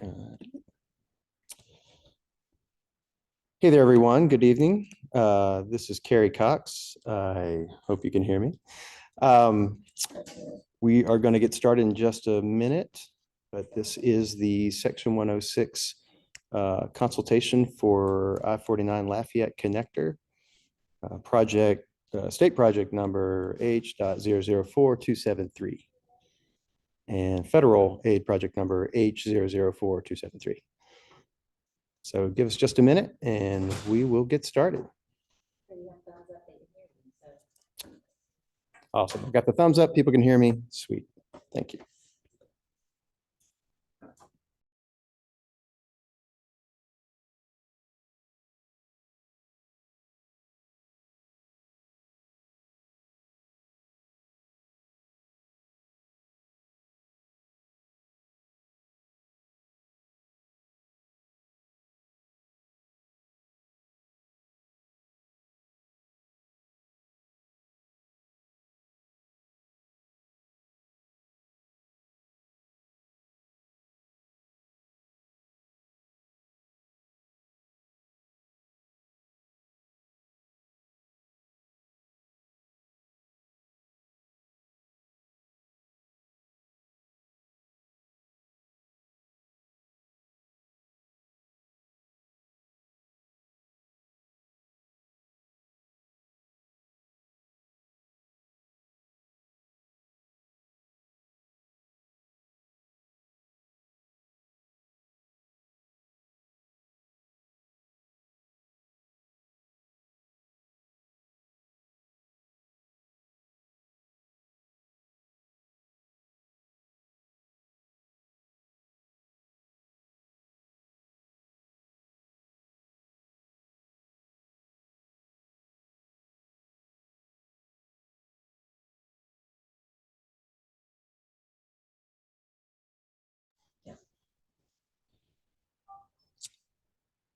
Hey there, everyone. Good evening. This is Kerry Cox. I hope you can hear me. We are going to get started in just a minute, but this is the Section 106 consultation for I-49 Lafayette Connector project, state project number H.004273 and federal aid project number H.004273. So give us just a minute and we will get started. Awesome. I've got the thumbs up. People can hear me. Sweet. Thank you.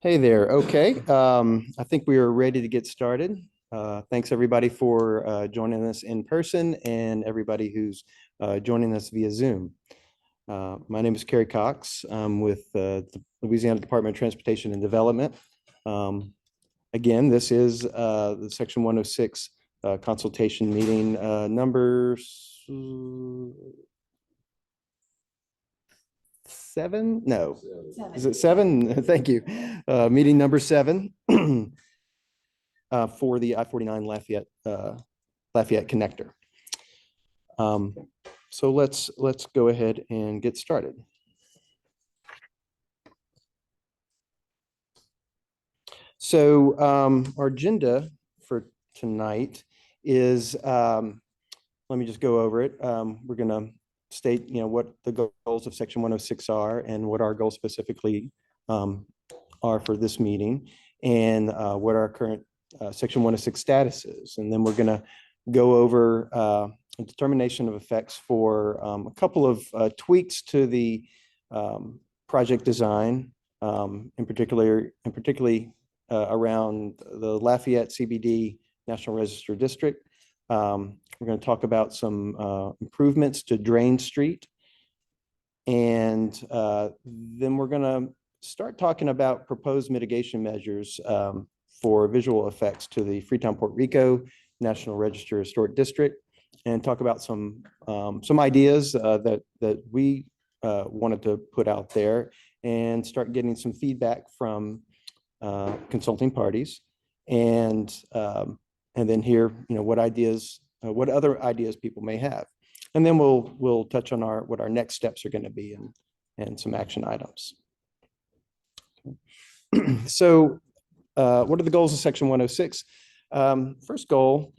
Hey there. Okay. I think we are ready to get started. Thanks everybody for joining us in person and everybody who's joining us via Zoom. My name is Kerry Cox. I'm with the Louisiana Department of Transportation and Development. Again, this is the Section 106 consultation meeting number 7? No. 7. Is it 7? Thank you. Meeting number 7 for the I-49 Lafayette connector. So let's go ahead and get started. So our agenda for tonight is, let me just go over it. We're going to state, what the goals of Section 106 are and what our goals specifically are for this meeting and what our current Section 106 status is. And then we're going to go over a determination of effects for a couple of tweaks to the project design, particularly around the Lafayette CBD National Register District. We're going to talk about some improvements to Drain Street. And then we're going to start talking about proposed mitigation measures for visual effects to the Freetown Puerto Rico National Register Historic District and talk about some ideas that we wanted to put out there and start getting some feedback from consulting parties and then hear what other ideas people may have, and then we'll touch on what our next steps are going to be and some action items. So what are the goals of Section 106? First goal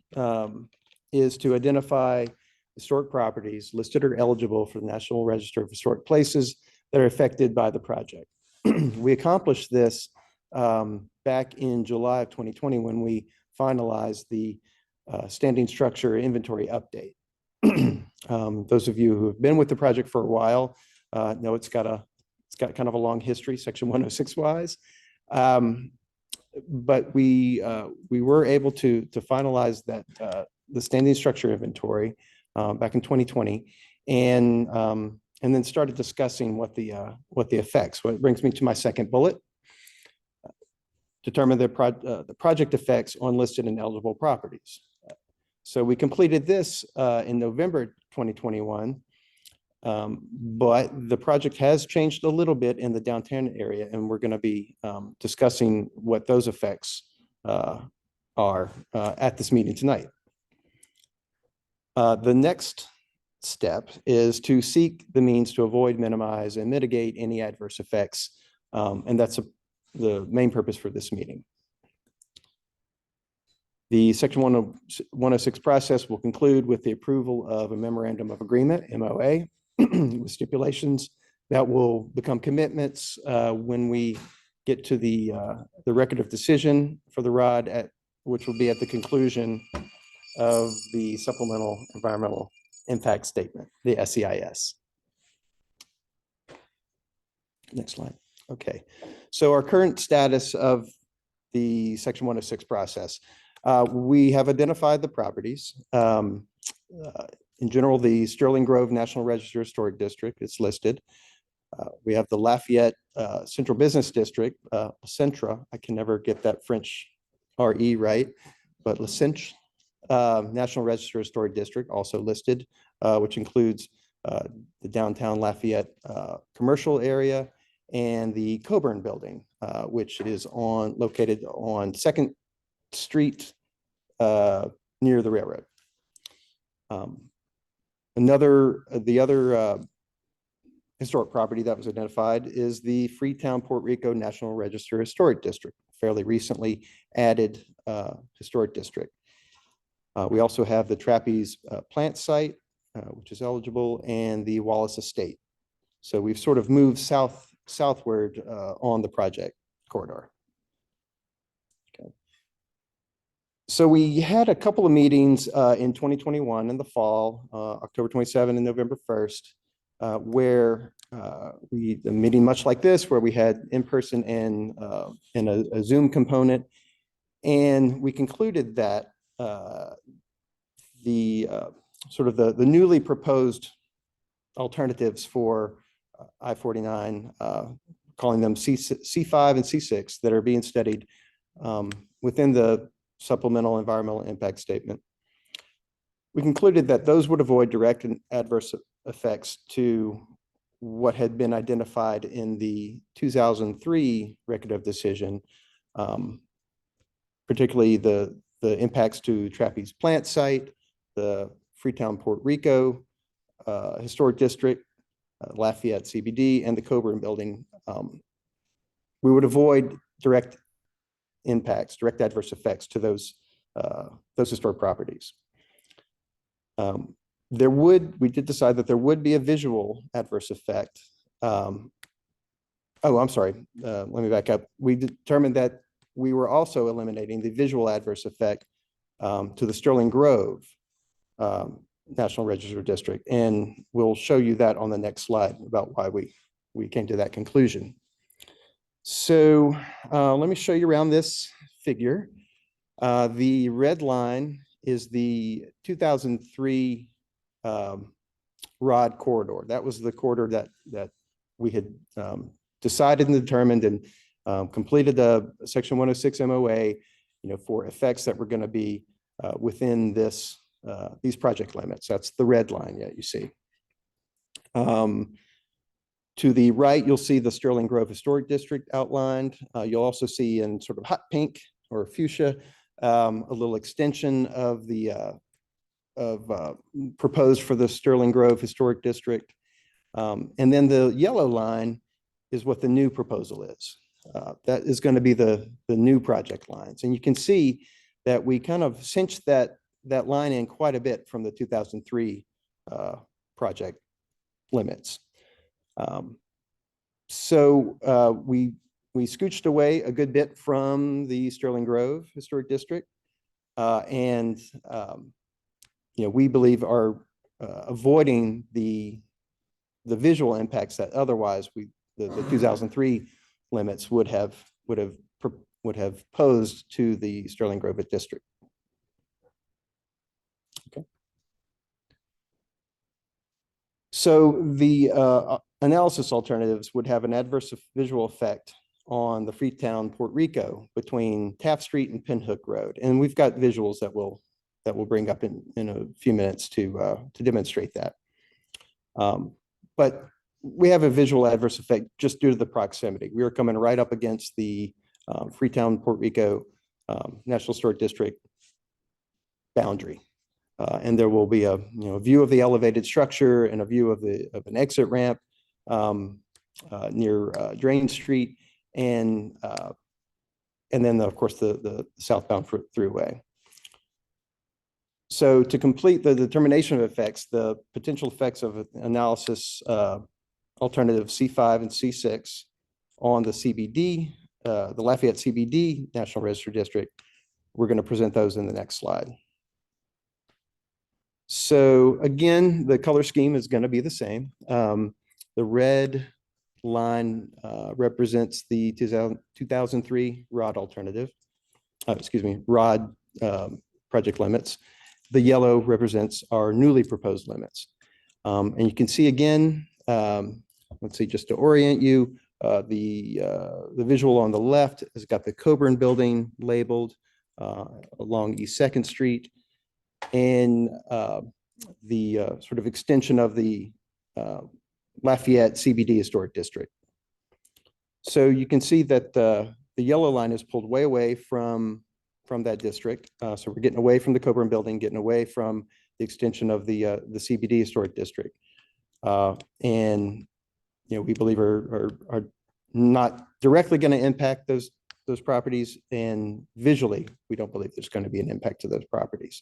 is to identify historic properties listed or eligible for the National Register of Historic Places that are affected by the project. We accomplished this back in July of 2020 when we finalized the standing structure inventory update. Those of you who have been with the project for a while know it's got kind of a long history, Section 106 wise. But we were able to finalize that the standing structure inventory back in 2020, and and then started discussing what the effects. What brings me to my second bullet: determine the project effects on listed and eligible properties. So we completed this in November 2021, but the project has changed a little bit in the downtown area, and we're going to be discussing what those effects are at this meeting tonight. The next step is to seek the means to avoid, minimize, and mitigate any adverse effects, and that's the main purpose for this meeting. The Section 106 process will conclude with the approval of a memorandum of agreement, MOA, with stipulations that will become commitments when we get to the record of decision for the ROD, which will be at the conclusion of the Supplemental Environmental Impact Statement, the SEIS. Next slide. Okay. So our current status of the Section 106 process. We have identified the properties. In general, the Sterling Grove National Register Historic District is listed. We have the Lafayette Central Business District, Centra. I can never get that French RE right, but Le Centre National Register Historic District also listed, which includes the downtown Lafayette commercial area and the Coburn Building, which is located on 2nd Street near the railroad. The other historic property that was identified is the Freetown Puerto Rico National Register Historic District, fairly recently added historic district. We also have the Trapeze plant site, which is eligible, and the Wallace Estate. So we've sort of moved southward on the project corridor. Okay. So we had a couple of meetings in 2021 in the fall, October 27 and November 1st, where a meeting much like this, where we had in-person and a Zoom component. And we concluded that the newly proposed alternatives for I-49, calling them C5 and C6, that are being studied within the Supplemental Environmental Impact Statement. We concluded that those would avoid direct and adverse effects to what had been identified in the 2003 record of decision, particularly the impacts to Trapeze plant site, the Freetown Puerto Rico Historic District, Lafayette CBD, and the Coburn Building. We would avoid direct impacts, direct adverse effects to those historic properties. We did decide that there would be a visual adverse effect. I'm sorry, let me back up. We determined that we were also eliminating the visual adverse effect to the Sterling Grove National Register District. And we'll show you that on the next slide about why we came to that conclusion. So let me show you around this figure. The red line is the 2003 ROD corridor. That was the corridor that we had decided and determined and completed the Section 106 MOA, for effects that were going to be within these project limits. That's the red line that you see. To the right, you'll see the Sterling Grove Historic District outlined. You'll also see in sort of hot pink or fuchsia a little extension of the proposed for the Sterling Grove Historic District. And then the yellow line is what the new proposal is. That is going to be the new project lines. And you can see that we kind of cinched that line in quite a bit from the 2003 project limits. So we scooched away a good bit from the Sterling Grove Historic District, and we believe are avoiding the visual impacts that otherwise the 2003 limits would have posed to the Sterling Grove District. So the analysis alternatives would have an adverse visual effect on the Freetown, Puerto Rico between Taft Street and Pinhook Road. And we've got visuals that we'll bring up in a few minutes to demonstrate that. But we have a visual adverse effect just due to the proximity. We are coming right up against the Freetown, Puerto Rico National Historic District boundary. And there will be a view of the elevated structure and a view of an exit ramp near Drain Street, and then of course the southbound throughway. So to complete the determination of effects, the potential effects of analysis alternative C5 and C6 on the CBD, the Lafayette CBD National Register District, we're going to present those in the next slide. So again, the color scheme is going to be the same. The red line represents the 2003 ROD alternative, ROD project limits. The yellow represents our newly proposed limits. And you can see again, let's see, just to orient you, the visual on the left has got the Coburn building labeled along East 2nd Street, and the sort of extension of the Lafayette CBD Historic District. So you can see that the yellow line is pulled way away from that district. So we're getting away from the Coburn building, getting away from the extension of the CBD Historic District. And we believe are not directly going to impact those properties, and visually, we don't believe there's going to be an impact to those properties.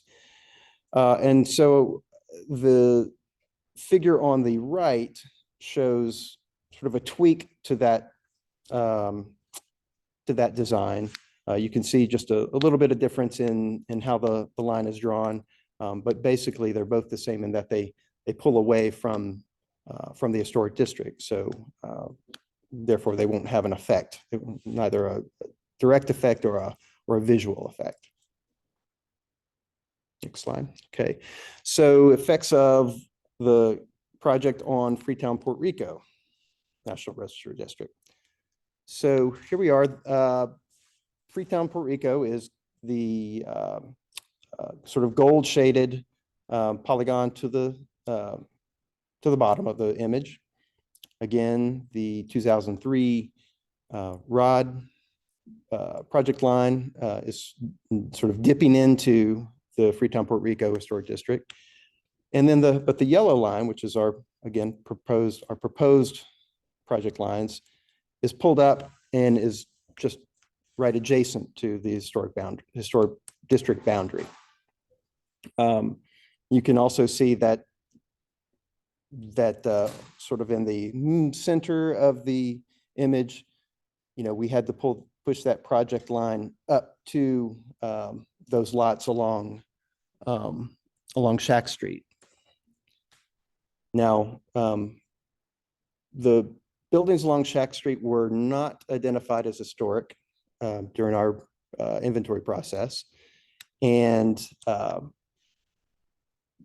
And so the figure on the right shows sort of a tweak to that design. You can see just a little bit of difference in how the line is drawn, but basically they're both the same in that they pull away from the historic district. So therefore they won't have an effect, neither a direct effect or a visual effect. Next slide. Okay, so effects of the project on Freetown, Puerto Rico National Register District. So here we are. Freetown, Puerto Rico is the sort of gold shaded polygon to the bottom of the image. Again, the 2003 ROD project line is sort of dipping into the Freetown, Puerto Rico Historic District. And then but the yellow line, which is our proposed project lines, is pulled up and is just right adjacent to the historic district boundary. You can also see that sort of in the center of the image, we had to push that project line up to those lots along Shack Street. Now, the buildings along Shack Street were not identified as historic during our inventory process, and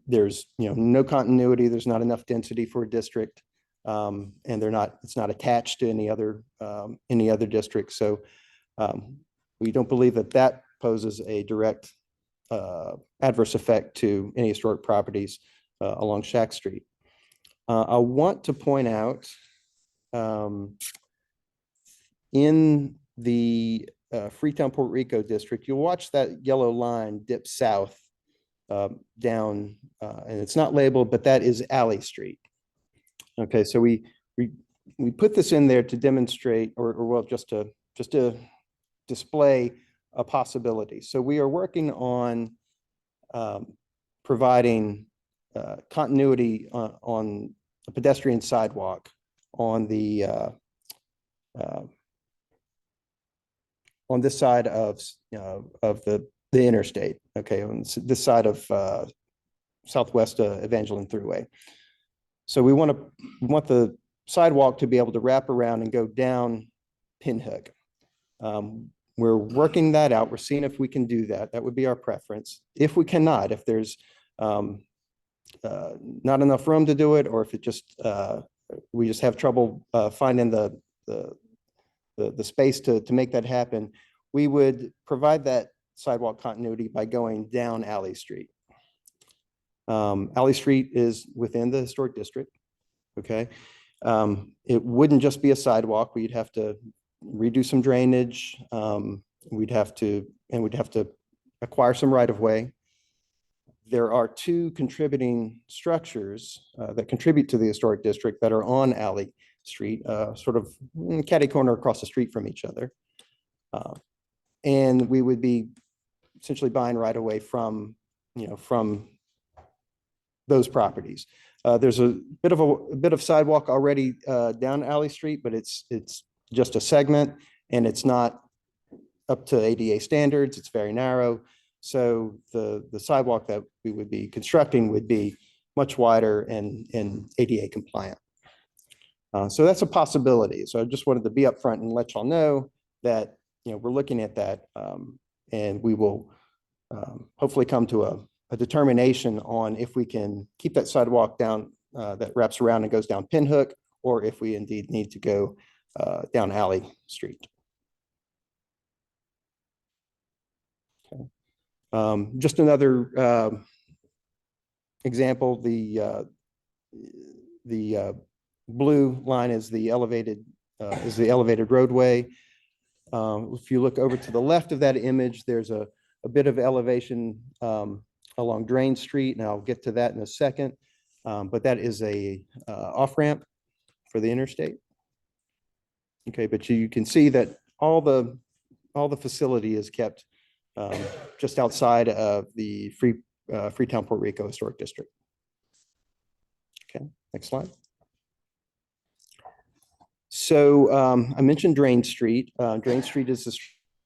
there's no continuity. There's not enough density for a district, and it's not attached to any other district. So we don't believe that poses a direct adverse effect to any historic properties along Shack Street. I want to point out in the Freetown, Puerto Rico district, you'll watch that yellow line dip south down, and it's not labeled, but that is Alley Street. Okay, so we put this in there to demonstrate, or well, just to display a possibility. So we are working on providing continuity on a pedestrian sidewalk on this side of the interstate. Okay, on this side of Southwest Evangeline Thruway. So we want the sidewalk to be able to wrap around and go down Pinhook. We're working that out. We're seeing if we can do that. That would be our preference. If we cannot, if there's not enough room to do it, or if it just we just have trouble finding the space to make that happen, we would provide that sidewalk continuity by going down Alley Street. Alley Street is within the historic district. Okay. It wouldn't just be a sidewalk. We'd have to redo some drainage. We'd have to acquire some right of way. There are two contributing structures that contribute to the historic district that are on Alley Street, sort of catty corner across the street from each other. And we would be essentially buying right away from those properties. There's a bit of sidewalk already down Alley Street, but it's just a segment, and it's not up to ADA standards. It's very narrow. So the sidewalk that we would be constructing would be much wider and ADA compliant. So that's a possibility. So I just wanted to be upfront and let y'all know that we're looking at that, and we will hopefully come to a determination on if we can keep that sidewalk down that wraps around and goes down Pinhook, or if we indeed need to go down Alley Street. Okay. Just another example, the blue line is the elevated roadway. If you look over to the left of that image, there's a bit of elevation along Drain Street, and I'll get to that in a second. But that is a off-ramp for the interstate. Okay, but you can see that all the facility is kept just outside of the Freetown Puerto Rico Historic District. Okay, next slide. So I mentioned Drain Street. Drain Street is the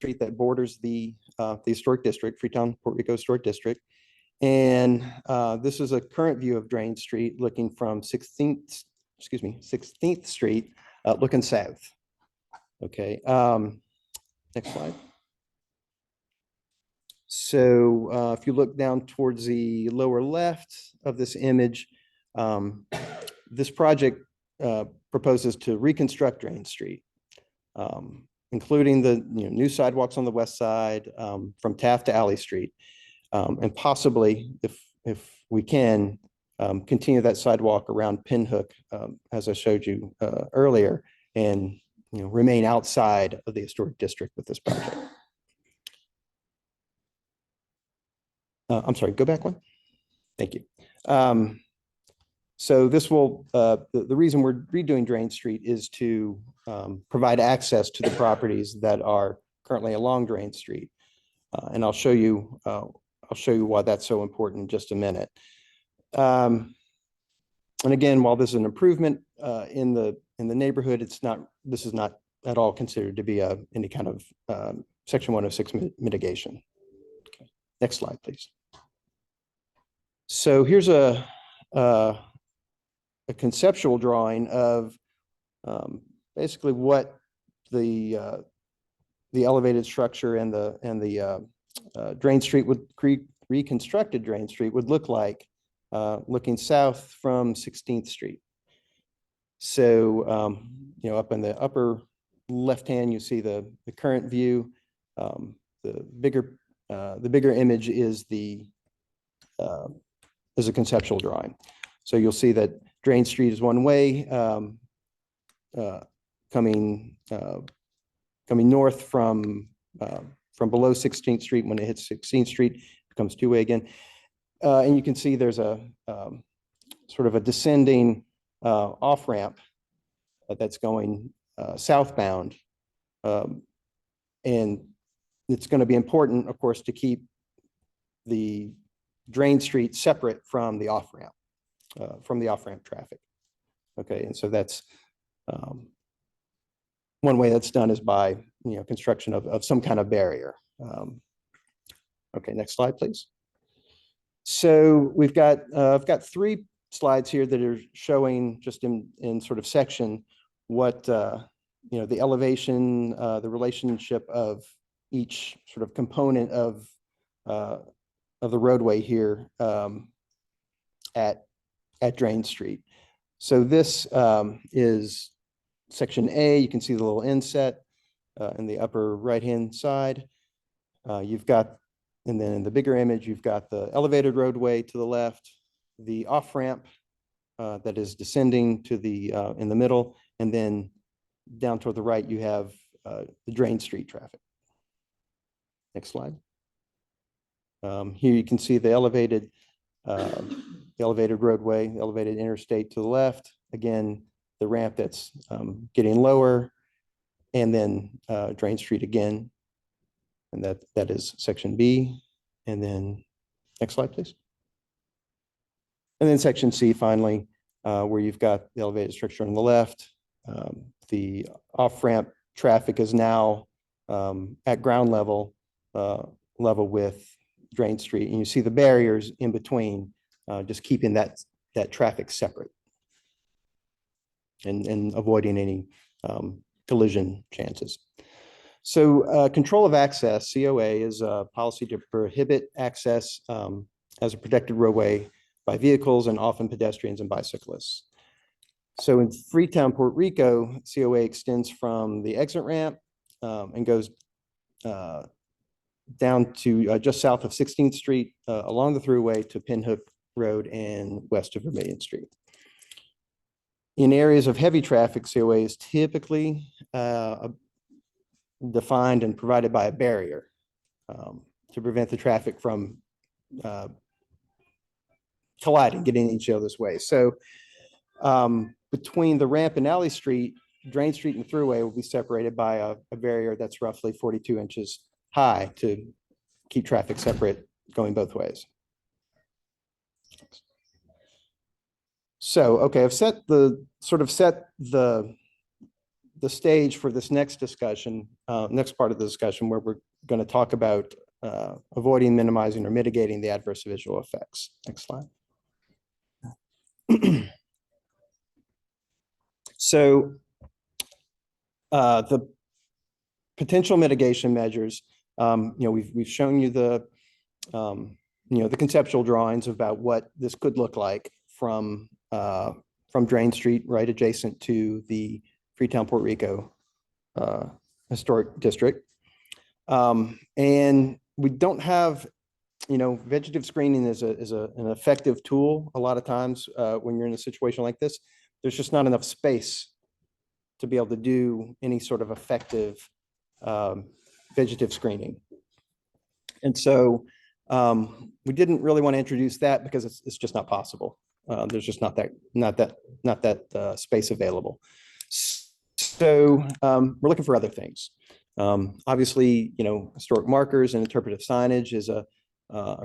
street that borders the historic district, Freetown Puerto Rico Historic District. And this is a current view of Drain Street looking from 16th Street, looking south. Okay, next slide. So if you look down towards the lower left of this image, this project proposes to reconstruct Drain Street, including the new sidewalks on the west side from Taft to Alley Street, and possibly, if we can, continue that sidewalk around Pinhook, as I showed you earlier, and remain outside of the historic district with this project. I'm sorry, go back one. Thank you. So this will, the reason we're redoing Drain Street is to provide access to the properties that are currently along Drain Street. And I'll show you why that's so important in just a minute. And again, while this is an improvement in the neighborhood, this is not at all considered to be any kind of Section 106 mitigation. Okay. Next slide, please. So here's a conceptual drawing of basically what the elevated structure and the Drain Street reconstructed Drain Street would look like, looking south from 16th Street. So up in the upper left hand, you see the current view. The bigger image is a conceptual drawing. So you'll see that Drain Street is one way, coming north from below 16th Street. When it hits 16th Street, it becomes two-way again. And you can see there's a sort of a descending off-ramp that's going southbound. And it's going to be important, of course, to keep the Drain Street separate from the off-ramp, traffic. Okay, and so that's one way that's done is by construction of some kind of barrier. Okay, next slide, please. So we've got I've got three slides here that are showing just in sort of section what the elevation, the relationship of each sort of component of the roadway here at Drain Street. So this is section A. You can see the little inset in the upper right-hand side. You've got, and then in the bigger image, you've got the elevated roadway to the left, the off-ramp that is descending to the in the middle, and then down toward the right, you have the Drain Street traffic. Next slide. Here you can see the elevated roadway, the elevated interstate to the left. Again, the ramp that's getting lower, and then Drain Street again. And that is section B. And then next slide, please. And then section C, finally, where you've got the elevated structure on the left. The off-ramp traffic is now at ground level with Drain Street. And you see the barriers in between, just keeping that traffic separate and avoiding any collision chances. So control of access, COA, is a policy to prohibit access as a protected roadway by vehicles and often pedestrians and bicyclists. So in Freetown, Puerto Rico, COA extends from the exit ramp and goes down to just south of 16th Street, along the thruway to Pinhook Road and west of Vermilion Street. In areas of heavy traffic, COA is typically defined and provided by a barrier to prevent the traffic from colliding, getting in each other's way. So between the ramp and Alley Street, Drain Street and thruway will be separated by a barrier that's roughly 42 inches high to keep traffic separate going both ways. So, okay, I've set the stage for this next discussion, next part of the discussion, where we're going to talk about avoiding, minimizing, or mitigating the adverse visual effects. Next slide. So the potential mitigation measures, we've shown you the conceptual drawings about what this could look like from Drain Street, right adjacent to the Freetown, Puerto Rico Historic District. And we don't have, vegetative screening is an effective tool a lot of times when you're in a situation like this. There's just not enough space to be able to do any sort of effective vegetative screening. And so we didn't really want to introduce that because it's just not possible. There's just not that space available. So we're looking for other things. Obviously, historic markers and interpretive signage is a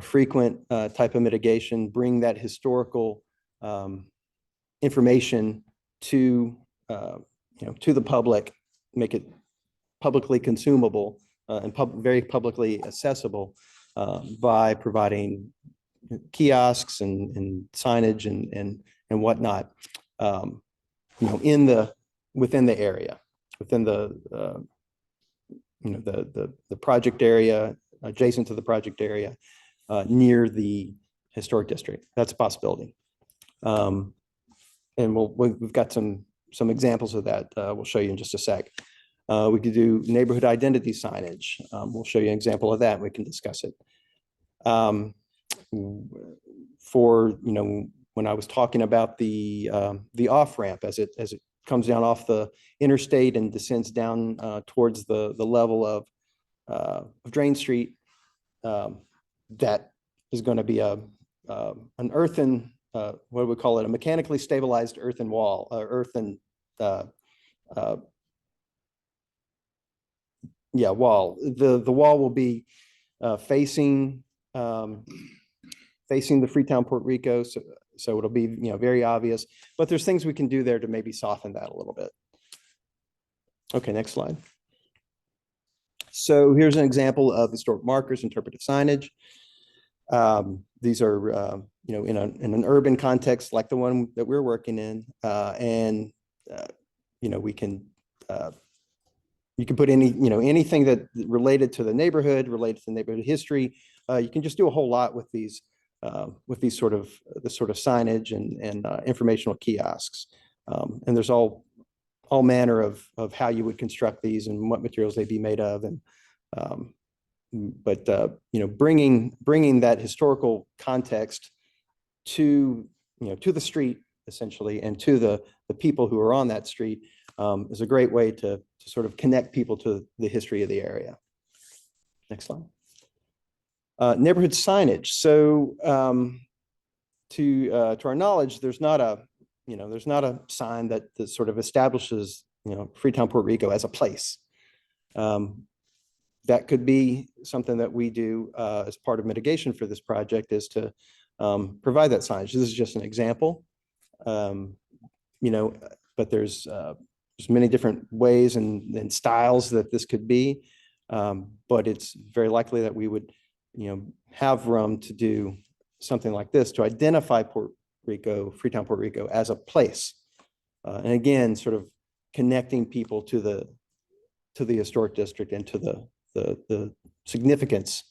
frequent type of mitigation. Bring that historical information to the public, make it publicly consumable and very publicly accessible by providing kiosks and signage and whatnot, within the area, within the project area, adjacent to the project area, near the historic district. That's a possibility. And we've got some examples of that. We'll show you in just a sec. We could do neighborhood identity signage. We'll show you an example of that and we can discuss it. When I was talking about the off-ramp as it comes down off the interstate and descends down towards the level of Drain Street, that is going to be an earthen, what do we call it? A mechanically stabilized earthen wall, wall. The wall will be facing the Freetown, Puerto Rico, so it'll be very obvious. But there's things we can do there to maybe soften that a little bit. Okay, next slide. So here's an example of historic markers, interpretive signage. These are in an urban context like the one that we're working in, and we can. You can put anything that related to the neighborhood, related to the neighborhood history. You can just do a whole lot with these with these sort of signage and informational kiosks. And there's all manner of how you would construct these and what materials they'd be made of. And but bringing that historical context to to the street essentially, and to the people who are on that street is a great way to sort of connect people to the history of the area. Next slide. Neighborhood signage. So to our knowledge, there's not a sign that sort of establishes Freetown, Puerto Rico as a place. That could be something that we do as part of mitigation for this project, is to provide that signage. This is just an example, but there's many different ways and styles that this could be, but it's very likely that we would have room to do something like this to identify Freetown, Puerto Rico as a place, and again, sort of connecting people to the historic district and to the significance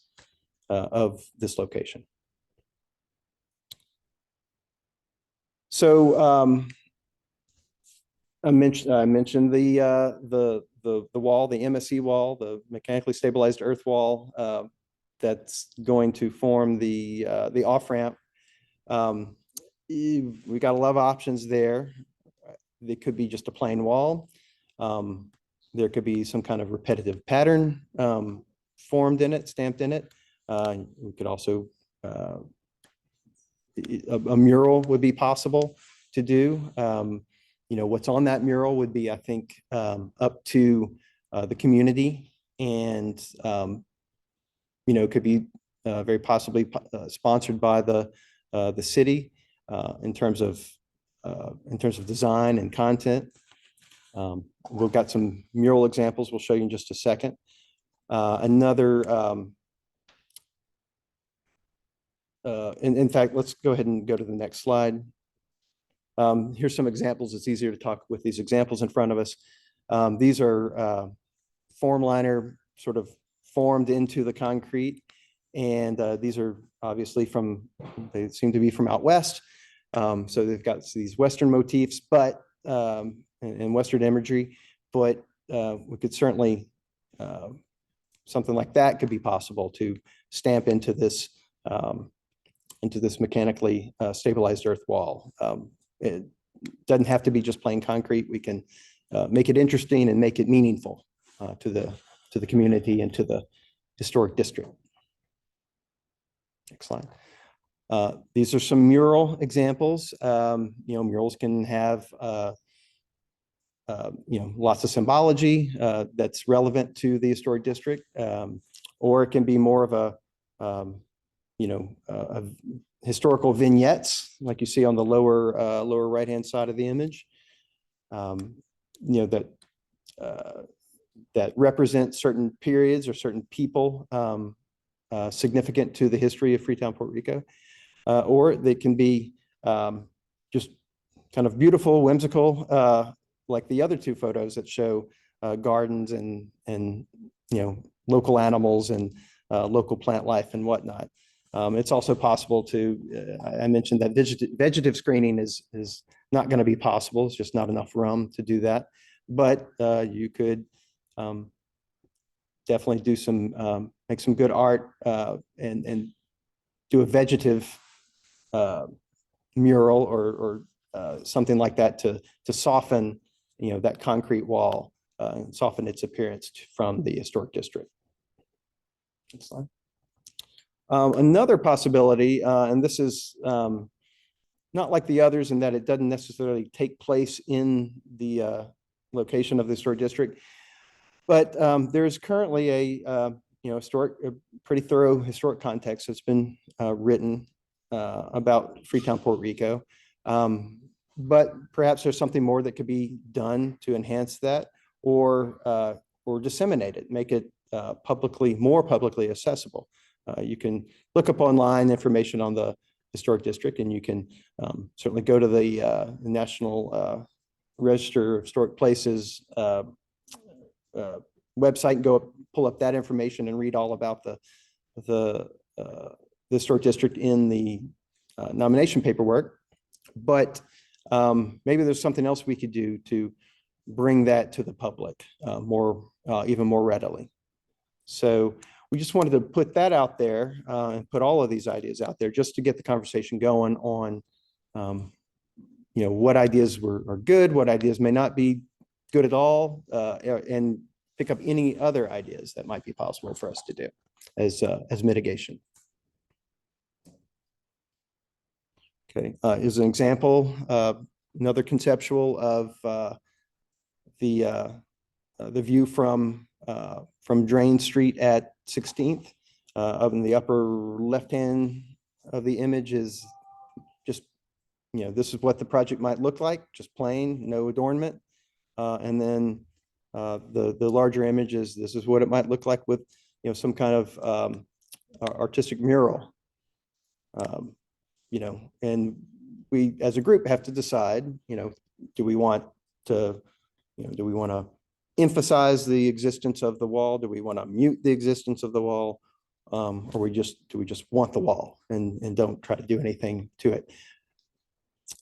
of this location. So I mentioned the wall, the MSE wall, the mechanically stabilized earth wall, that's going to form the off-ramp. We got a lot of options there. It could be just a plain wall. There could be some kind of repetitive pattern formed in it, stamped in it. We could also, a mural would be possible to do. What's on that mural would be, I think, up to the community, and could be very possibly sponsored by the city in terms of design and content. We've got some mural examples we'll show you in just a second. In fact, let's go ahead and go to the next slide. Here's some examples. It's easier to talk with these examples in front of us. These are form liner sort of formed into the concrete. And these are obviously they seem to be from out west. So they've got these Western motifs, but and Western imagery, but we could certainly, something like that could be possible to stamp into this mechanically stabilized earth wall. It doesn't have to be just plain concrete. We can make it interesting and make it meaningful to the community and to the historic district. Next slide. These are some mural examples. Murals can have lots of symbology that's relevant to the historic district, or it can be more of a historical vignettes, like you see on the lower right-hand side of the image, that represent certain periods or certain people significant to the history of Freetown, Puerto Rico, or they can be just kind of beautiful, whimsical, like the other two photos that show gardens and local animals and local plant life and whatnot. It's also possible to, I mentioned that vegetative screening is not going to be possible. It's just not enough room to do that. But you could definitely do make some good art and do a vegetative mural or something like that to soften that concrete wall, and soften its appearance from the historic district. Next slide. Another possibility, and this is not like the others in that it doesn't necessarily take place in the location of the historic district, but there is currently a pretty thorough historic context that's been written about Freetown, Puerto Rico. But perhaps there's something more that could be done to enhance that, or disseminate it, make it more publicly accessible. You can look up online information on the historic district, and you can certainly go to the National Register of Historic Places website and pull up that information and read all about the the historic district in the nomination paperwork, but maybe there's something else we could do to bring that to the public even more readily. So we just wanted to put that out there and put all of these ideas out there just to get the conversation going on, what ideas are good, what ideas may not be good at all, and pick up any other ideas that might be possible for us to do as mitigation. Okay, as an example, another conceptual of the view from Drain Street at 16th. Up in the upper left hand of the image is just, this is what the project might look like, just plain, no adornment. And then the larger image is, this is what it might look like with some kind of artistic mural. And we as a group have to decide, do we want to emphasize the existence of the wall? Do we want to mute the existence of the wall? Or do we just want the wall and don't try to do anything to it?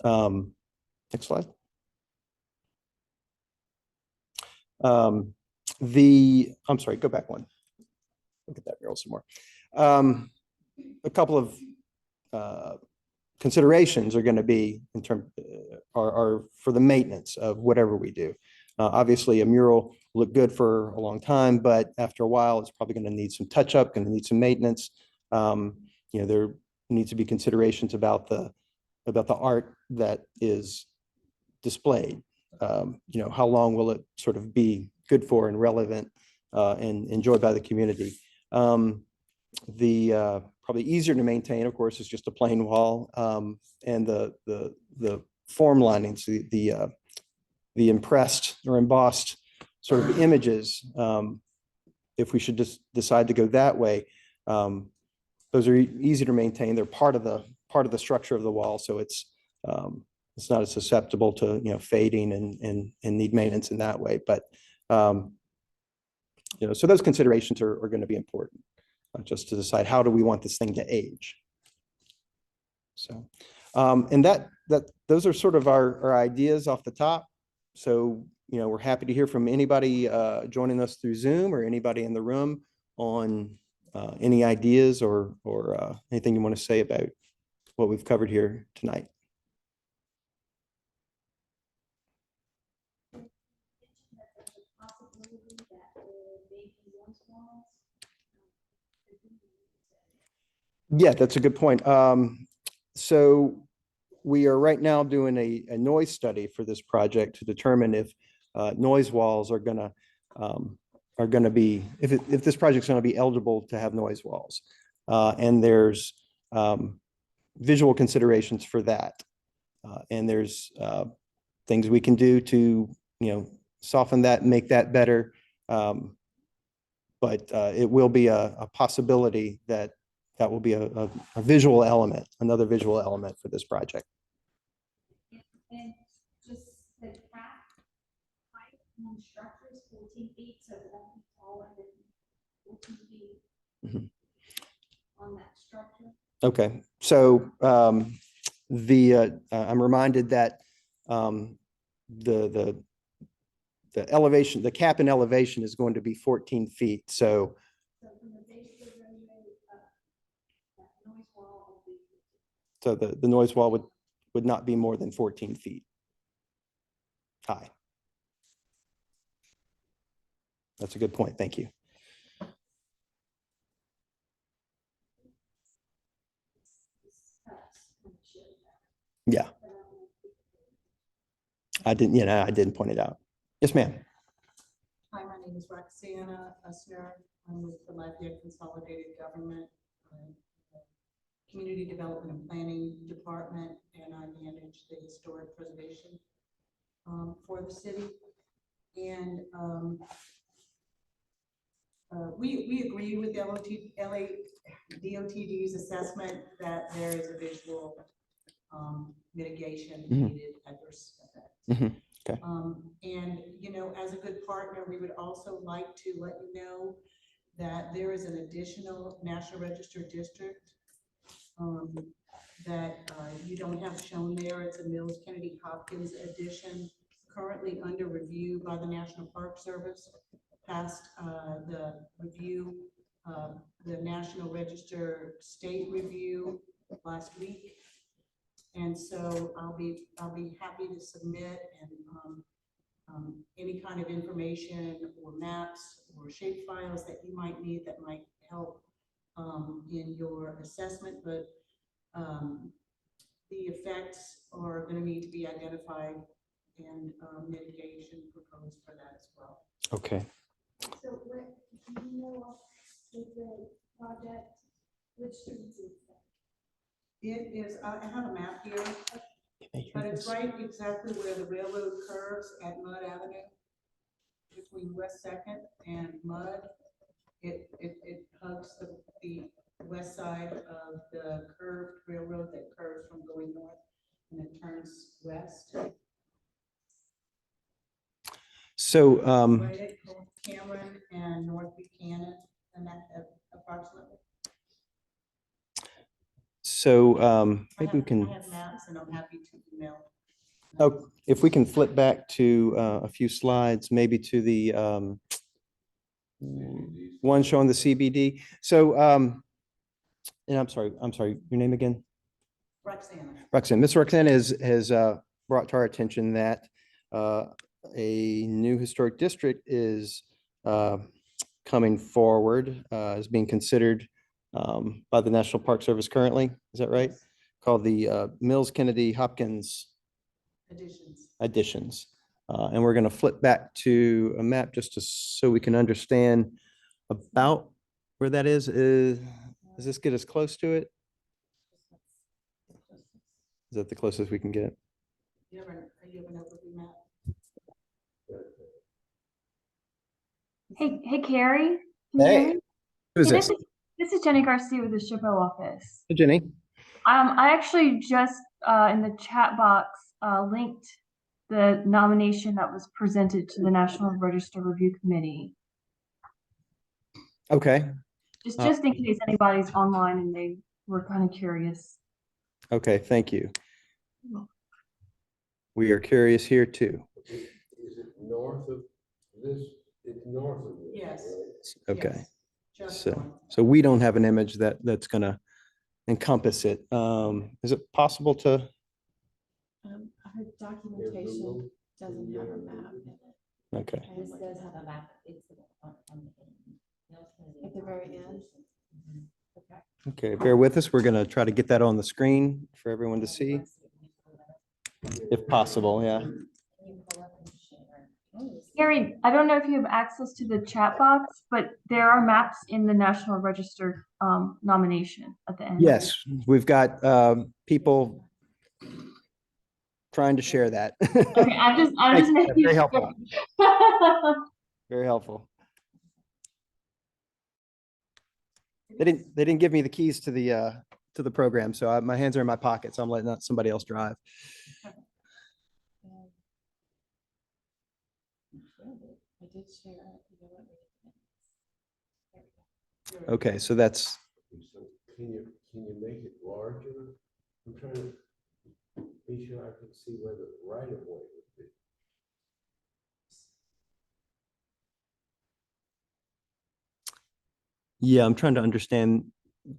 Next slide. I'm sorry, go back one. Look at that mural some more. A couple of considerations are going to be in terms are for the maintenance of whatever we do. Obviously, a mural will look good for a long time, but after a while, it's probably going to need some touch up, going to need some maintenance. There needs to be considerations about the art that is displayed. How long will it sort of be good for and relevant and enjoyed by the community? Probably easier to maintain, of course, is just a plain wall, and the form linings, the impressed or embossed sort of images. If we should just decide to go that way, those are easy to maintain. They're part of the structure of the wall, so it's not as susceptible to fading and need maintenance in that way. But so those considerations are going to be important, just to decide how do we want this thing to age. So, and those are sort of our ideas off the top. So, we're happy to hear from anybody joining us through Zoom or anybody in the room on any ideas or anything you want to say about what we've covered here tonight. Yeah, that's a good point. So we are right now doing a noise study for this project to determine if noise walls are going to be, if this project's going to be eligible to have noise walls. And there's visual considerations for that. And there's things we can do to, soften that, make that better. But it will be a possibility that will be a visual element, another visual element for this project. And just the cap height on structures, 14 feet, so it won't be taller than 14 feet on that structure. Okay, so I'm reminded that the elevation, the cap in elevation is going to be 14 feet. So from the base of the roadway up, that noise wall will be 15. So the noise wall would not be more than 14 feet high. That's a good point. Thank you. Yeah. I didn't point it out. Yes, ma'am. Hi, my name is Roxana Usner. I'm with the Lafayette Consolidated Government Community Development and Planning Department, and I manage the historic preservation for the city. And we agree with DOTD's assessment that there is a visual mitigation needed adverse effects. Okay. And as a good partner, we would also like to let you know that there is an additional National Register district that you don't have shown there. It's a Mills Kennedy Hopkins addition, currently under review by the National Park Service. Passed the review, the National Register State Review last week. And so I'll be happy to submit and any kind of information or maps or shape files that you might need that might help in your assessment, but the effects are going to need to be identified and mitigation proposed for that as well. Okay. So what, do you know with the project, which streets is that? It is, I have a map here, but it's right exactly where the railroad curves at Mud Avenue between West Second and Mud. It hugs the west side of the curved railroad that curves from going north and it turns west. So, Right at North Cameron and North Buchanan, and that approximately. so maybe we can, I have maps and I'm happy to email. oh, if we can flip back to a few slides, maybe to the one showing the CBD. So, and I'm sorry, your name again? Roxanna. Roxanne. Miss Roxanne has brought to our attention that a new historic district is coming forward, is being considered by the National Park Service currently. Is that right? Yes. Called the Mills Kennedy Hopkins additions. And we're going to flip back to a map just so we can understand about where that is. Does this get us close to it? Is that the closest we can get? You have an overview map? Hey, Carrie. Can you hear Hey, me? who is Hey, this? This is Jenny Garcia with the SHPO office. Hey, Jenny. I actually just in the chat box linked the nomination that was presented to the National Register Review Committee. Okay. Just in case anybody's online and they were kind of curious. Okay, thank you. We are curious here too. Is it north of this? It's north of this. Yes. Right? Okay. Yes, just north. So we don't have an image that's gonna encompass it. Is it possible to? Her documentation doesn't have a map in it. Okay. This does have a map. It's at the very end. Okay. Okay, bear with us. We're gonna try to get that on the screen for everyone to see, if possible. Yeah. Carrie, I don't know if you have access to the chat box, but there are maps in the National Register nomination at the end. Yes, we've got people trying to share that. Okay, I'm just Thank you. making Very sure. helpful. Very helpful. They didn't give me the keys to the program, so my hands are in my pockets. So I'm letting somebody else drive. I did share it. Okay, so that's, So can you make it larger? I'm trying to be sure I can see where the right of way would be. yeah, I'm trying to understand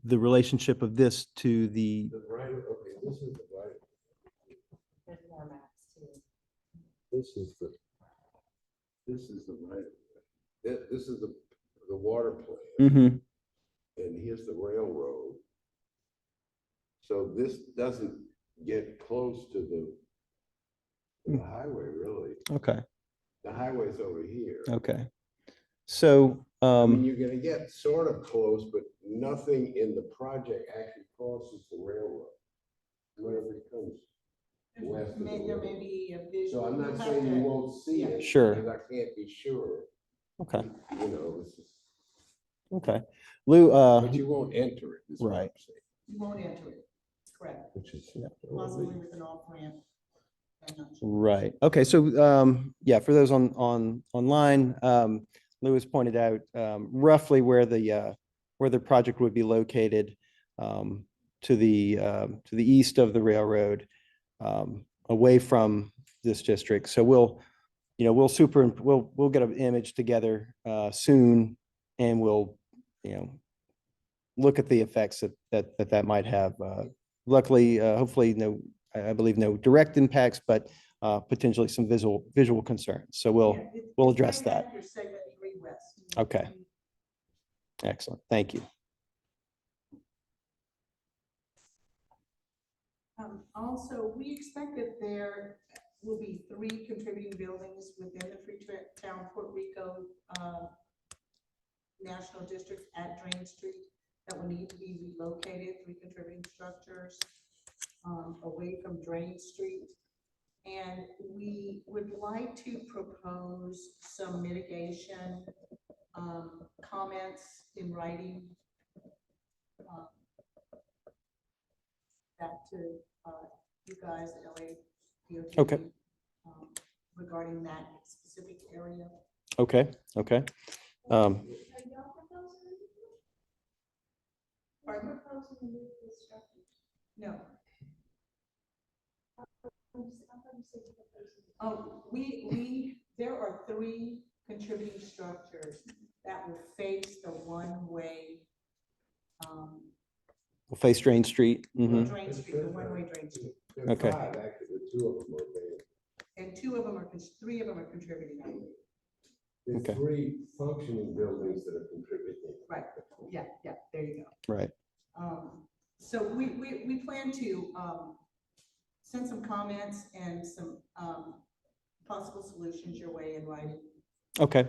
the relationship of this to the, The right, okay, this is the right. There's more maps too. This is the right. This is the water plant. Mhm. And here's the railroad. So this doesn't get close to the highway, really. Okay, The highway's over here. okay. So, I mean, you're gonna get sort of close, but nothing in the project actually crosses the railroad. Wherever it comes west of the There may railroad. be a visual. So I'm not you'll have saying you to- won't see yeah. it. Sure. Because I can't be sure, okay, you know, it's just, okay. Lou, but you won't enter it. Is what I'm right. saying, You won't enter it, correct, Which is. possibly with an off ramp. I'm not sure. Right. Okay. So, yeah, for those online, Lewis pointed out, roughly where the project would be located, to the east of the railroad, away from this district. So we'll get an image together soon, and we'll, look at the effects that might have. Luckily, hopefully, I believe no direct impacts, but potentially some visual concerns. So Yeah, we'll it's address right that. after segment 3 west. Okay. Excellent. Thank you. Also, we expect that there will be 3 contributing buildings within the Freetown Puerto Rico National District at Drain Street that will need to be relocated, 3 contributing structures away from Drain Street. And we would like to propose some mitigation comments in writing back to you guys, LA DOT. Okay. Regarding that specific area. Okay. Okay. Are y'all proposing? Pardon? Proposing to move the structures? No. I thought you said proposing. Oh, there are 3 contributing structures that will face the one-way, We'll face Drain Street. Mhm. Drain Street, the one-way Drain Street. There are Okay. 5, actually, but 2 of them are banned. And 3 of them are contributing, I believe. There's Okay. 3 functioning buildings that are contributing. Right, yeah, there you go. Right. So we plan to send some comments and some possible solutions your way in writing Okay.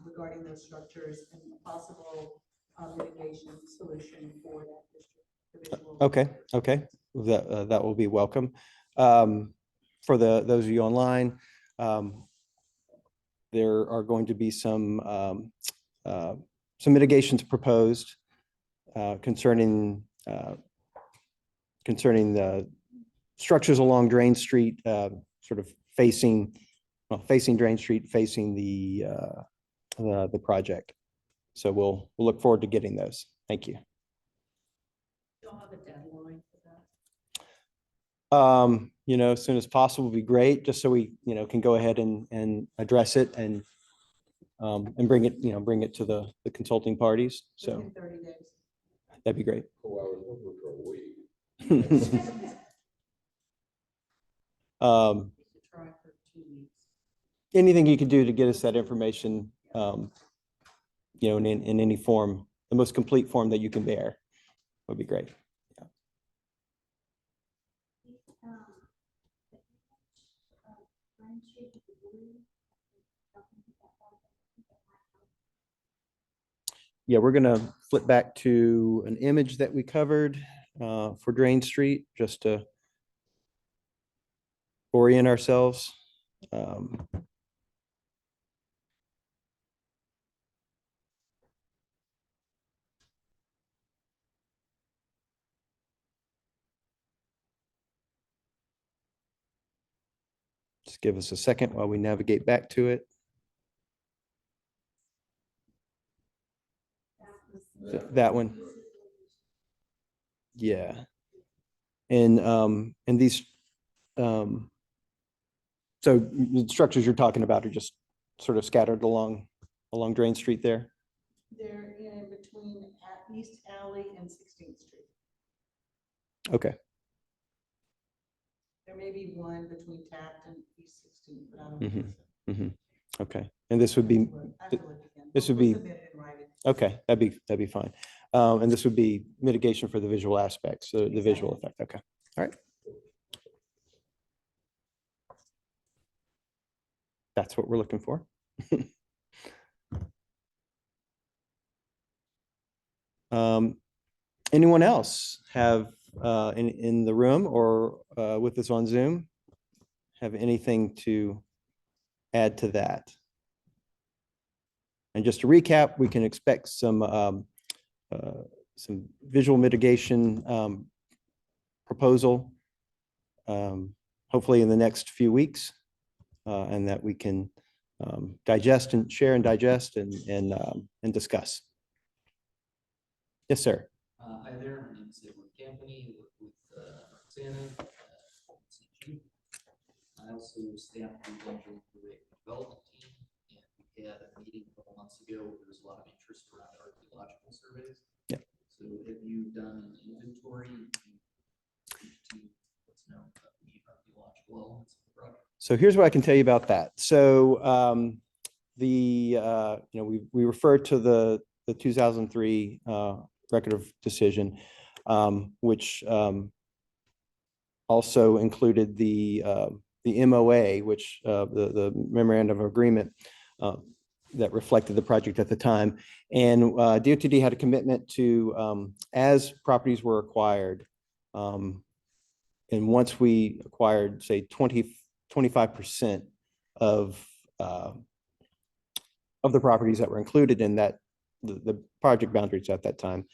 regarding those structures and possible mitigation solution for that district. the visual Okay. structures. Okay. That will be welcome. For those of you online, there are going to be some mitigations proposed concerning the structures along Drain Street, sort of facing Drain Street, facing the project. So we'll look forward to getting those. Thank you. Don't have a deadline for that. As soon as possible would be great, just so we, can go ahead and address it and bring it to the consulting parties. So Within 30 days. that'd be great. Oh, I was hoping for a week. Um, Try for 2 weeks. anything you could do to get us that information, in any form, the most complete form that you can bear would be great. Grand Street with the blue. Yeah, we're gonna flip back to an image that we covered for Drain Street, just to orient ourselves. Just give us a second while we navigate back to it. That one. Yeah. And these, so the structures you're talking about are just sort of scattered along Drain Street there? They're in between East Alley and 16th Street. Okay, There may be one between Taft and East 16th, but I don't think so. okay. And this would be, I have to look again. this would We'll be- submit it in writing. okay, that'd be fine. And this would be mitigation for the visual aspects, the visual effect. Okay, all right. That's what we're looking for. Anyone else have in the room or with us on Zoom have anything to add to that? And just to recap, we can expect some visual mitigation proposal, hopefully in the next few weeks, and that we can digest and share and digest and discuss. Yes, sir. Hi there, my name is Edward company, work with Santa. I also staffed the Angel Development Team, and we had a meeting a couple months ago where there was a lot of interest around archaeological surveys. Yeah. So have you done an inventory to what's known about the archaeological elements of the project? So here's what I can tell you about that. So we refer to the 2003 record of decision, which also included the MOA, which the memorandum of agreement that reflected the project at the time. And DOTD had a commitment to, as properties were acquired, and once we acquired, say, 25% of the properties that were included in that, the project boundaries at that time,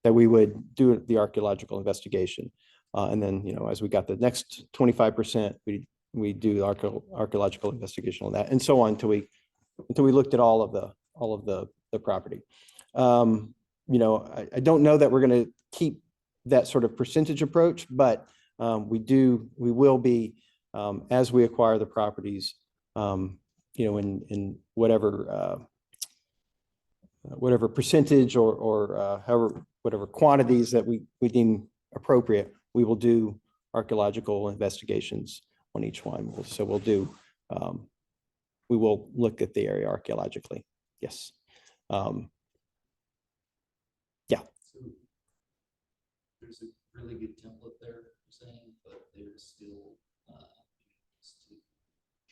that we would do the archaeological investigation. And then, as we got the next 25%, we do archaeological investigation on that, and so on until we looked at all of the property. I don't know that we're going to keep that sort of percentage approach, but we will be, as we acquire the properties, in whatever percentage or however, whatever quantities that we deem appropriate, we will do archaeological investigations on each one. So we will look at the area archaeologically. Yes. Yeah. So there's a really good template there, you're saying, but there's still to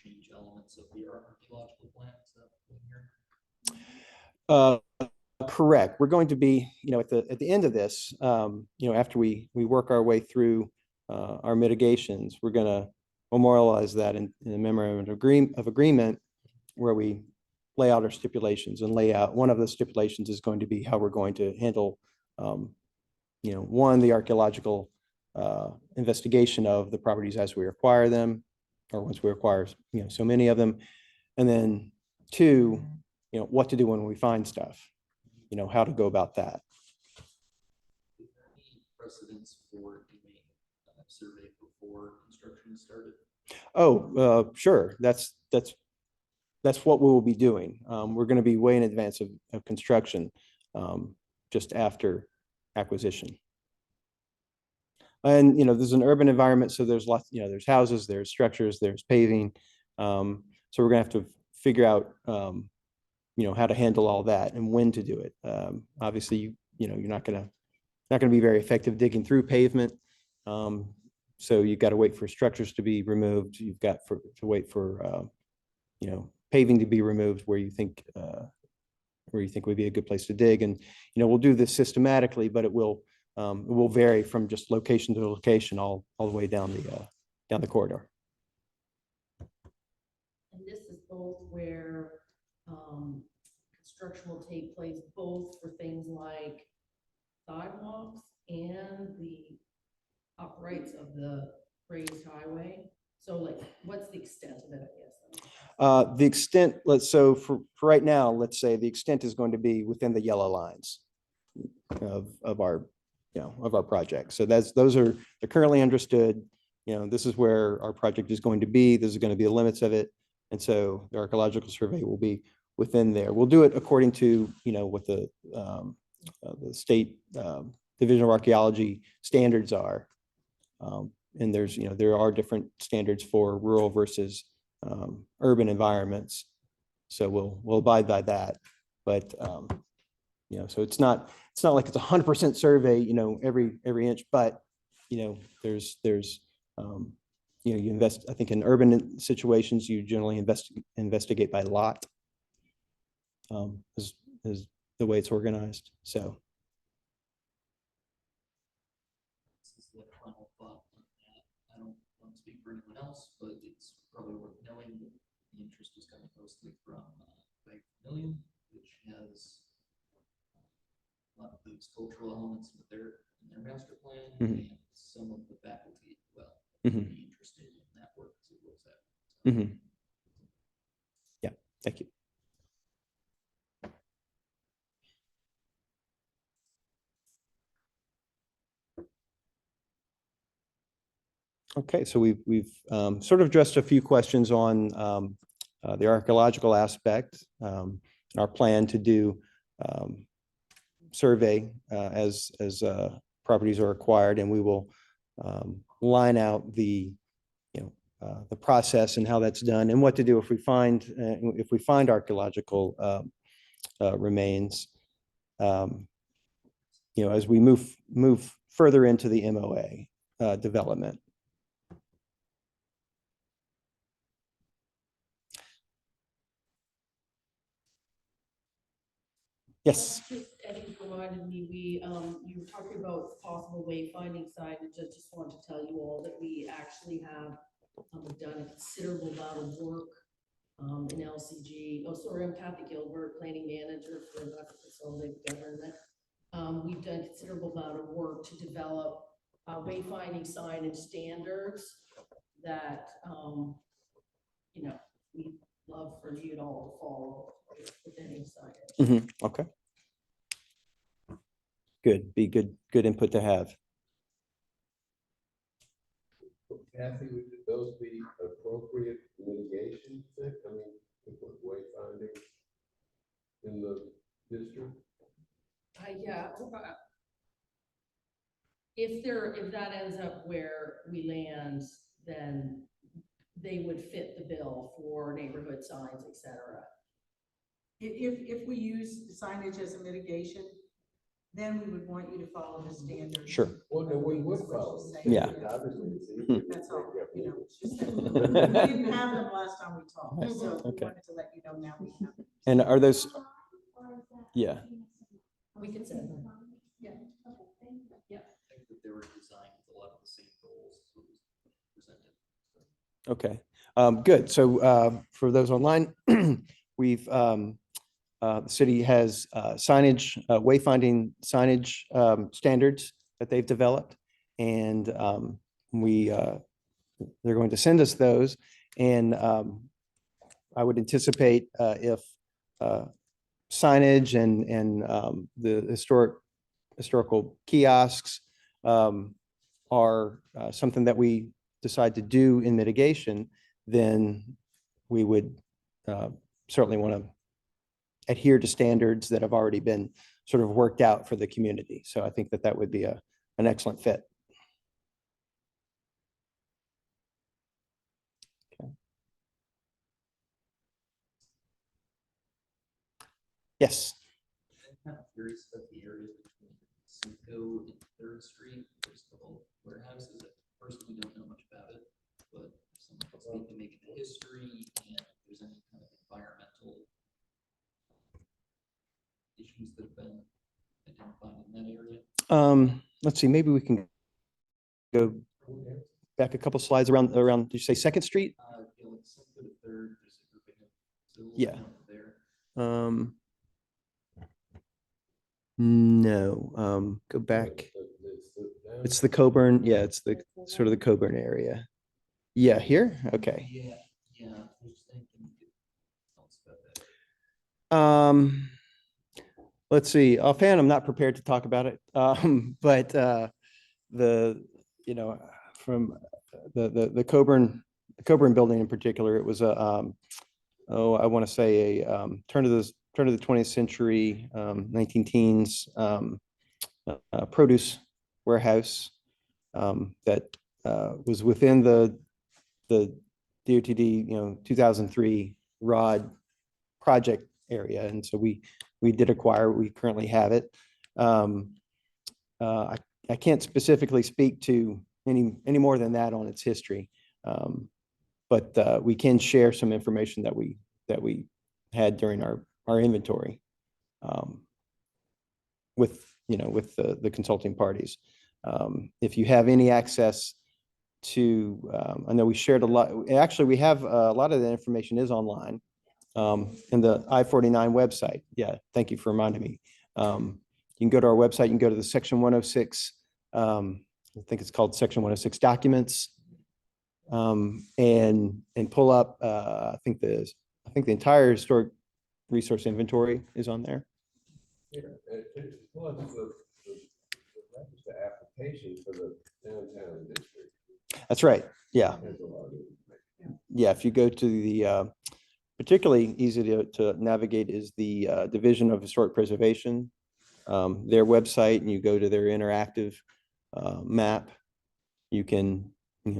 change elements of the archaeological plan. Is that what you're Correct. We're going to be, at the end of this, after we work our way through our mitigations, we're going to memorialize that in a memorandum of agreement where we lay out our stipulations and lay out, one of the stipulations is going to be how we're going to handle, one, the archaeological investigation of the properties as we acquire them, or once we acquire, so many of them. And then two, what to do when we find stuff, how to go about that. Is there any precedence for doing a survey before construction started? Oh, sure. That's what we will be doing. We're going to be way in advance of construction, just after acquisition. And, there's an urban environment, so there's lots, there's houses, there's structures, there's paving. So we're gonna have to figure out, how to handle all that and when to do it. Obviously, you're not gonna be very effective digging through pavement. So you've got to wait for structures to be removed. You've got to wait for, paving to be removed where you think would be a good place to dig. And, we'll do this systematically, but it will vary from just location to location all the way down the corridor. And this is both where construction will take place, both for things like sidewalks and the uprights of the raised highway. So like, what's the extent of it, I guess? The extent, so for right now, let's say the extent is going to be within the yellow lines of our project. So they're currently understood. This is where our project is going to be. This is going to be the limits of it. And so the archaeological survey will be within there. We'll do it according to, what the state Division of Archaeology standards are. And there are different standards for rural versus urban environments. So we'll abide by that. But, so it's not like it's 100% survey, every inch, but, there's you invest, I think in urban situations, you generally investigate by lot, is the way it's organized. So. This is the final thought on that. I don't want to speak for anyone else, but it's probably worth knowing that the interest is coming mostly from Bank Million, which has a lot of those cultural elements in their master plan, and some of the faculty as well would be interested in that work as it looks at. So, Yeah, thank you. Okay, so we've sort of addressed a few questions on the archaeological aspect, our plan to do survey as properties are acquired, and we will line out the the process and how that's done, and what to do if we find archaeological remains. As we move further into the MOA development. Yes. Just, as you reminded me, you were talking about possible wayfinding signage. I just want to tell you all that we actually have done a considerable amount of work in LCG. Oh, sorry, I'm Kathy Gilbert, planning manager for the Consolidated Government. We've done a considerable amount of work to develop wayfinding signage standards that, we love for you to all to follow with any signage. Okay. Good. Be good input to have. Kathy, would those be appropriate mitigation? I mean, to put wayfinding in the district? Yeah. If that ends up where we land, then they would fit the bill for neighborhood signs, et cetera. If we use signage as a mitigation, then we would want you to follow the standards. Sure. Well, no, we would That's what follow. she's saying. Yeah. Obviously, it's easier. That's all, it's just that we didn't have them last time we talked, so we Okay. wanted to let you know now we have them. And are those? Yeah. We could send them. Yeah. I think that they were designed with a lot of the same goals as what was presented. Okay. Good. So for those online, we've the city has signage, wayfinding signage standards that they've developed, and they're going to send us those. And I would anticipate if signage and the historical kiosks are something that we decide to do in mitigation, then we would certainly want to adhere to standards that have already been sort of worked out for the community. So I think that would be an excellent fit. Okay. Yes. I'm kind of curious about the area between Simcoe and Third Street. There's a couple warehouses that personally don't know much about it, but if someone can speak to maybe the history and if there's any kind of environmental issues that have been identified in that area. Let's see, maybe we can go back a couple slides around, did you say Second Street? Yeah, like Simcoe to Third, there's a grouping of villas Yeah. there. No, go back. It's the Coburn. Yeah, it's the sort of the Coburn area. Yeah, here? Okay. Yeah, I was thinking you could tell us about that. Let's see, offhand, I'm not prepared to talk about it. But from the Coburn building in particular, it was I want to say a turn of the 20th century, 19 teens produce warehouse that was within the DOTD 2003 ROD project area, and so we did acquire. We currently have it. I can't specifically speak to any more than that on its history, but we can share some information that we had during our inventory with the consulting parties. If you have any access to, I know we shared a lot. Actually, we have a lot of the information is online in the I-49 website. Yeah, thank you for reminding me. You can go to our website. You can go to the section 106. I think it's called section 106 documents, and pull up. I think the entire historic resource inventory is on there. Yeah, plus the application for the downtown district. That's right. Yeah. Has a lot of information. Yeah. If you go to the, particularly easy to navigate is the Division of Historic Preservation, their website, and you go to their interactive map. You can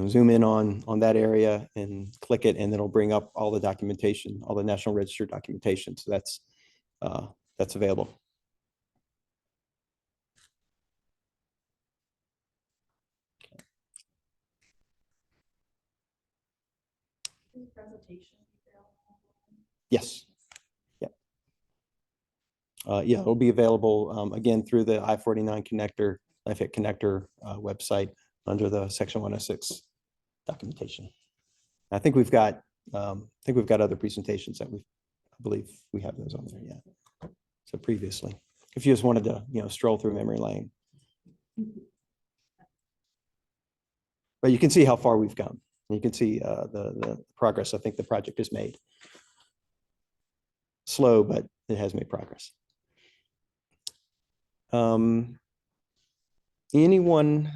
zoom in on that area and click it, and it'll bring up all the documentation, all the National Register documentation. So that's available. Presentation. Yes. Yeah. Yeah, it'll be available again through the I-49 connector, LifeHit connector website under the Section 106 documentation. I think we've got other presentations that I believe we have those on there. Yeah. So previously, if you just wanted to stroll through memory lane, but you can see how far we've come. You can see the progress I think the project has made. Slow, but it has made progress. Anyone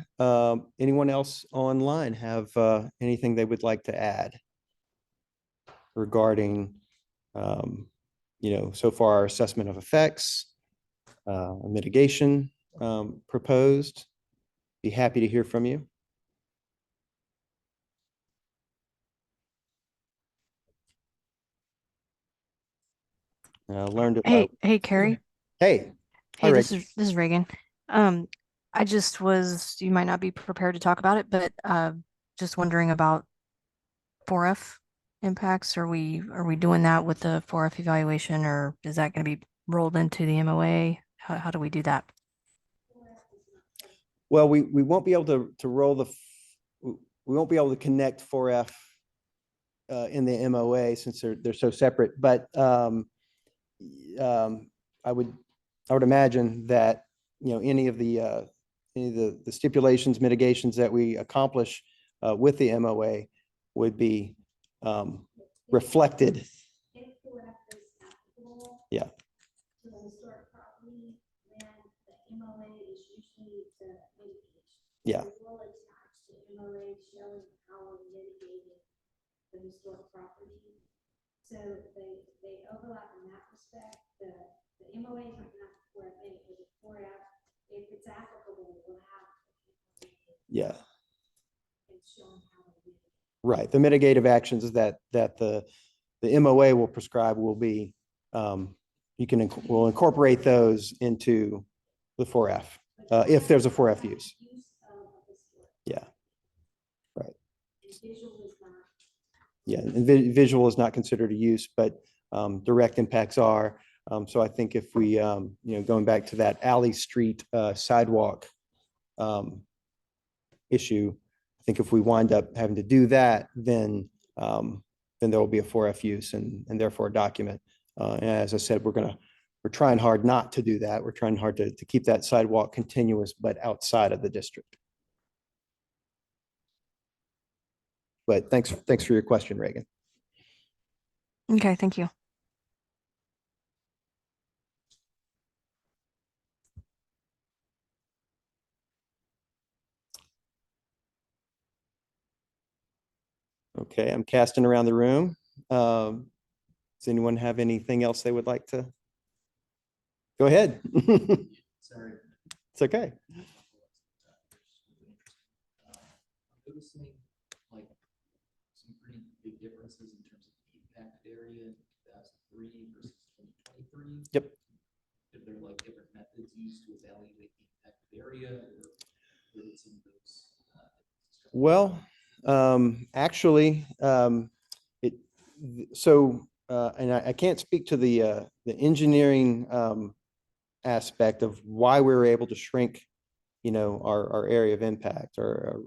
else online have anything they would like to add regarding, so far our assessment of effects, mitigation proposed? Be happy to hear from you. Learned about. Hey, Carrie. Hey. Hey, Hi, this Rick. is Reagan. I just you might not be prepared to talk about it, but just wondering about 4F impacts. Are we doing that with the 4F evaluation, or is that going to be rolled into the MOA? How do we do that? Well, we won't be able to roll we won't be able to connect 4F in the MOA since they're so separate. But I would imagine that any of the stipulations, mitigations that we accomplish with the MOA would be reflected. Yeah. To the historic property, then the MOA is usually the mitigation. Yeah. We will attach the MOA showing how we're mitigating the historic property. So they overlap in that respect. The MOA is not enough for it, but the 4F, if it's applicable, will have. Yeah. And showing how to mitigate. Right. The mitigative actions that the MOA will prescribe will be, we'll incorporate those into the 4F if there's a 4F use. Yeah. Right. Yeah, and visual is not considered a use, but direct impacts are. So I think if we, going back to that alley street sidewalk issue, I think if we wind up having to do that, then there will be a 4F use and therefore a document. And as I said, we're trying hard not to do that. We're trying hard to keep that sidewalk continuous, but outside of the district. But thanks for your question, Reagan. Okay, thank you. Okay, I'm casting around the room. Does anyone have anything else they would like to? Go ahead. Sorry. It's okay. Noticing like some pretty big differences in terms of the impacted area in 2003 versus 2023. Yep. If there like different methods used to evaluate the impacted area, or where did some of those? Well, actually, and I can't speak to the engineering aspect of why we were able to shrink, our area of impact, or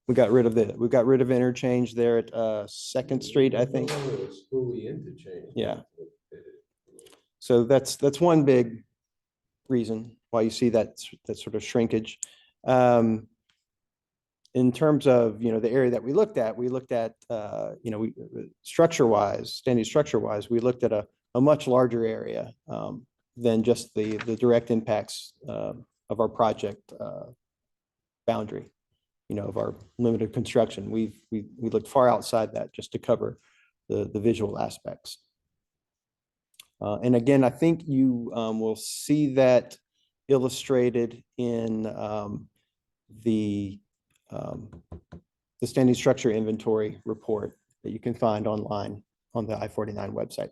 we got rid of interchange there at 2nd Street, I think. Fully interchange. Yeah. So that's one big reason why you see that sort of shrinkage. In terms of, the area that we looked at, standing structure wise, we looked at a much larger area than just the direct impacts of our project boundary, of our limited construction. We looked far outside that just to cover the visual aspects. And again, I think you will see that illustrated in the standing structure inventory report that you can find online on the I-49 website.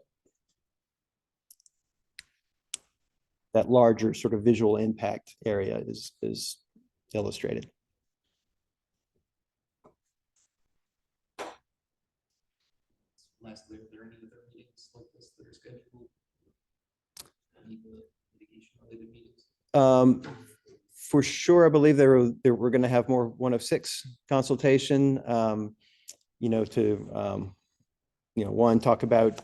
That larger sort of visual impact area is illustrated. Lastly, are there any other meetings like this that are scheduled? Any litigation related meetings? For sure, I believe we're going to have more 106 consultation, to, one, talk about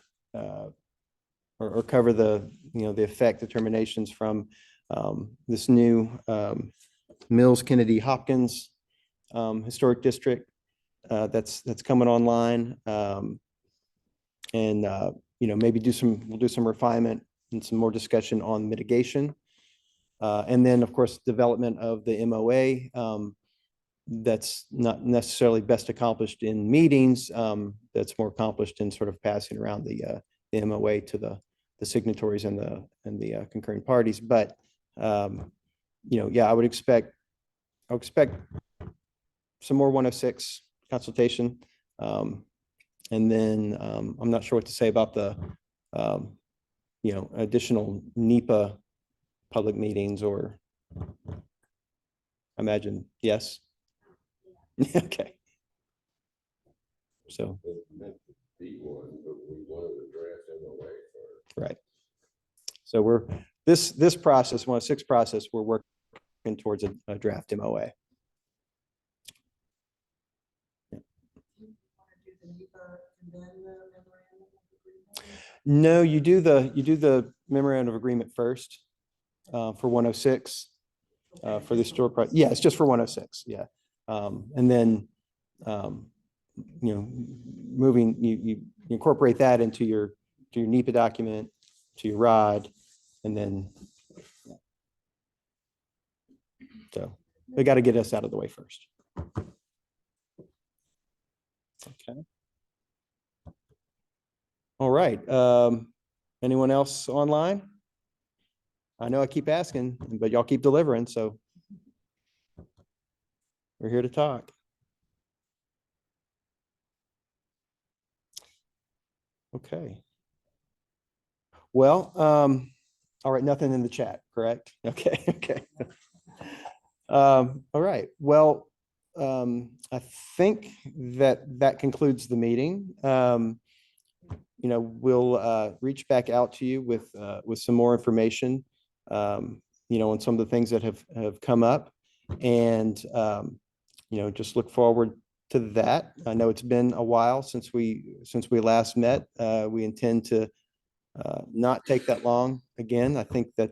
or cover the effect determinations from this new Mills Kennedy Hopkins historic district that's coming online, and maybe we'll do some refinement and some more discussion on mitigation, and then of course development of the MOA. That's not necessarily best accomplished in meetings. That's more accomplished in sort of passing around the MOA to the signatories and the concurring parties. But yeah, I would expect some more 106 consultation, and then I'm not sure what to say about the additional NEPA public meetings, or I imagine yes. Okay. So. It meant to be one, but we wanted to draft MOA first. Right. So we're this process, 106 process, we're working towards a draft MOA. Yeah. No, you do the memorandum of agreement first for 106 for the store price. Yeah, it's just for 106. Yeah, and then moving you incorporate that into your NEPA document, to your ROD, and then so they got to get us out of the way first. Okay. All right. Anyone else online? I know I keep asking, but y'all keep delivering, so we're here to talk. Okay. Well, all right, nothing in the chat, correct? Okay, okay. All right, well, I think that concludes the meeting. We'll reach back out to you with some more information, on some of the things that have come up, and just look forward to that. I know it's been a while since we last met. We intend to not take that long again. I think that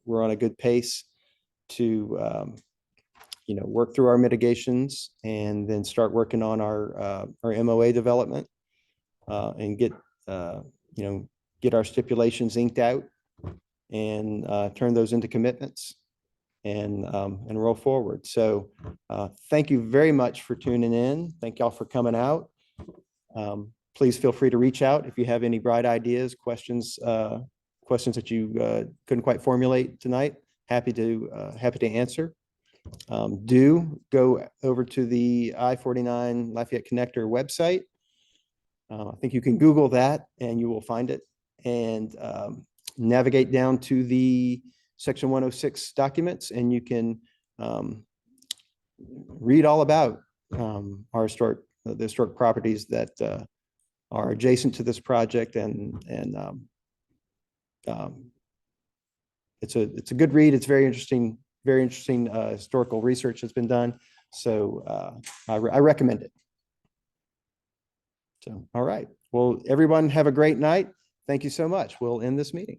we're on a good pace to work through our mitigations and then start working on our MOA development, and get our stipulations inked out and turn those into commitments and roll forward. So thank you very much for tuning in. Thank y'all for coming out. Please feel free to reach out if you have any bright ideas, questions that you couldn't quite formulate tonight. Happy to answer. Do go over to the I-49 Lafayette Connector website. I think you can Google that and you will find it, and navigate down to the Section 106 documents, and you can read all about our the historic properties that are adjacent to this project, and it's a good read. It's very interesting historical research has been done. So I recommend it. So, all right. Well, everyone have a great night. Thank you so much. We'll end this meeting.